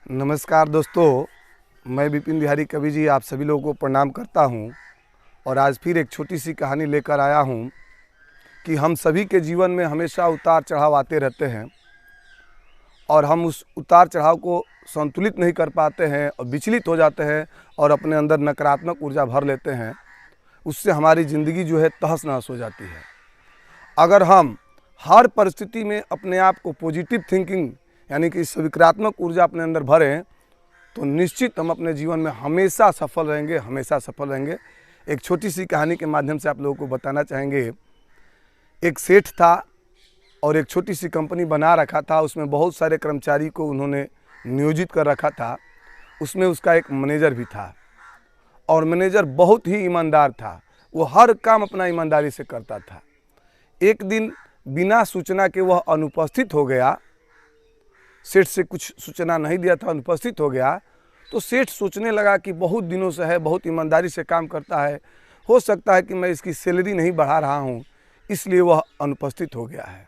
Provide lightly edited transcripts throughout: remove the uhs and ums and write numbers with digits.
नमस्कार दोस्तों, मैं विपिन बिहारी कवि जी आप सभी लोगों को प्रणाम करता हूं। और आज फिर एक छोटी सी कहानी लेकर आया हूं कि हम सभी के जीवन में हमेशा उतार चढ़ाव आते रहते हैं और हम उस उतार चढ़ाव को संतुलित नहीं कर पाते हैं और विचलित हो जाते हैं और अपने अंदर नकारात्मक ऊर्जा भर लेते हैं। उससे हमारी ज़िंदगी जो है तहस नहस हो जाती है। अगर हम हर परिस्थिति में अपने आप को पॉजिटिव थिंकिंग यानी कि सकारात्मक ऊर्जा अपने अंदर भरें तो निश्चित हम अपने जीवन में हमेशा सफल रहेंगे, हमेशा सफल रहेंगे। एक छोटी सी कहानी के माध्यम से आप लोगों को बताना चाहेंगे। एक सेठ था और एक छोटी सी कंपनी बना रखा था। उसमें बहुत सारे कर्मचारी को उन्होंने नियोजित कर रखा था। उसमें उसका एक मैनेजर भी था और मैनेजर बहुत ही ईमानदार था। वो हर काम अपना ईमानदारी से करता था। एक दिन बिना सूचना के वह अनुपस्थित हो गया। सेठ से कुछ सूचना नहीं दिया था, अनुपस्थित हो गया। तो सेठ सोचने लगा कि बहुत दिनों से है, बहुत ईमानदारी से काम करता है, हो सकता है कि मैं इसकी सैलरी नहीं बढ़ा रहा हूँ, इसलिए वह अनुपस्थित हो गया है।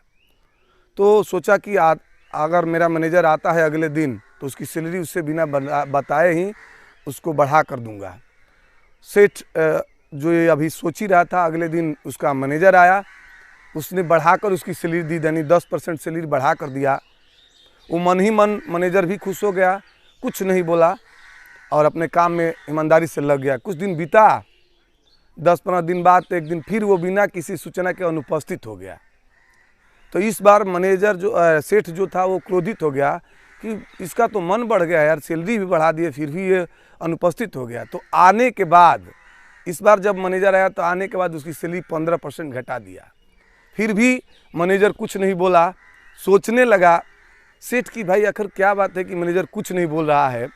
तो सोचा कि अगर मेरा मैनेजर आता है अगले दिन तो उसकी सैलरी उससे बिना बताए ही उसको बढ़ा कर दूंगा। सेठ जो ये अभी सोच ही रहा था, अगले दिन उसका मैनेजर आया, उसने बढ़ाकर उसकी सैलरी दी, यानी 10% सैलरी बढ़ा कर दिया। वो मन ही मन मैनेजर भी खुश हो गया, कुछ नहीं बोला और अपने काम में ईमानदारी से लग गया। कुछ दिन बीता, 10-15 दिन बाद तो एक दिन फिर वो बिना किसी सूचना के अनुपस्थित हो गया। तो इस बार मैनेजर सेठ जो था वो क्रोधित हो गया कि इसका तो मन बढ़ गया यार, सैलरी भी बढ़ा दिए फिर भी ये अनुपस्थित हो गया। तो आने के बाद इस बार जब मैनेजर आया तो आने के बाद उसकी सैलरी 15% घटा दिया। फिर भी मैनेजर कुछ नहीं बोला। सोचने लगा सेठ की भाई आखिर क्या बात है कि मैनेजर कुछ नहीं बोल रहा है।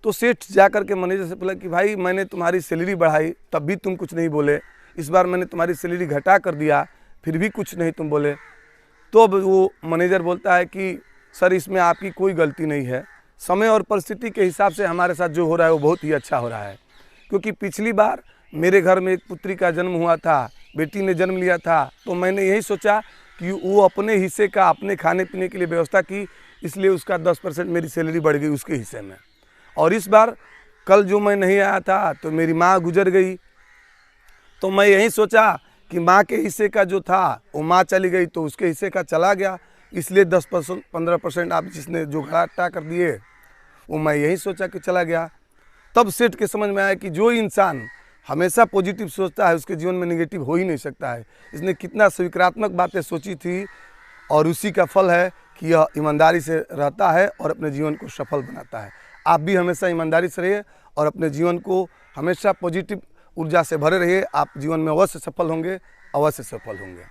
तो सेठ जाकर के मैनेजर से बोला कि भाई मैंने तुम्हारी सैलरी बढ़ाई तब भी तुम कुछ नहीं बोले, इस बार मैंने तुम्हारी सैलरी घटा कर दिया फिर भी कुछ नहीं तुम बोले। तो अब वो मैनेजर बोलता है कि सर इसमें आपकी कोई गलती नहीं है, समय और परिस्थिति के हिसाब से हमारे साथ जो हो रहा है वो बहुत ही अच्छा हो रहा है। क्योंकि पिछली बार मेरे घर में एक पुत्री का जन्म हुआ था, बेटी ने जन्म लिया था, तो मैंने यही सोचा कि वो अपने हिस्से का अपने खाने पीने के लिए व्यवस्था की, इसलिए उसका 10% मेरी सैलरी बढ़ गई उसके हिस्से में। और इस बार कल जो मैं नहीं आया था तो मेरी माँ गुजर गई, तो मैं यही सोचा कि माँ के हिस्से का जो था वो माँ चली गई तो उसके हिस्से का चला गया, इसलिए 10-15% आप जिसने जो घटा कर दिए वो मैं यही सोचा कि चला गया। तब सेठ के समझ में आया कि जो इंसान हमेशा पॉजिटिव सोचता है उसके जीवन में नेगेटिव हो ही नहीं सकता है। इसने कितना सकारात्मक बातें सोची थी और उसी का फल है कि यह ईमानदारी से रहता है और अपने जीवन को सफल बनाता है। आप भी हमेशा ईमानदारी से रहिए और अपने जीवन को हमेशा पॉजिटिव ऊर्जा से भरे रहिए। आप जीवन में अवश्य सफल होंगे, अवश्य सफल होंगे।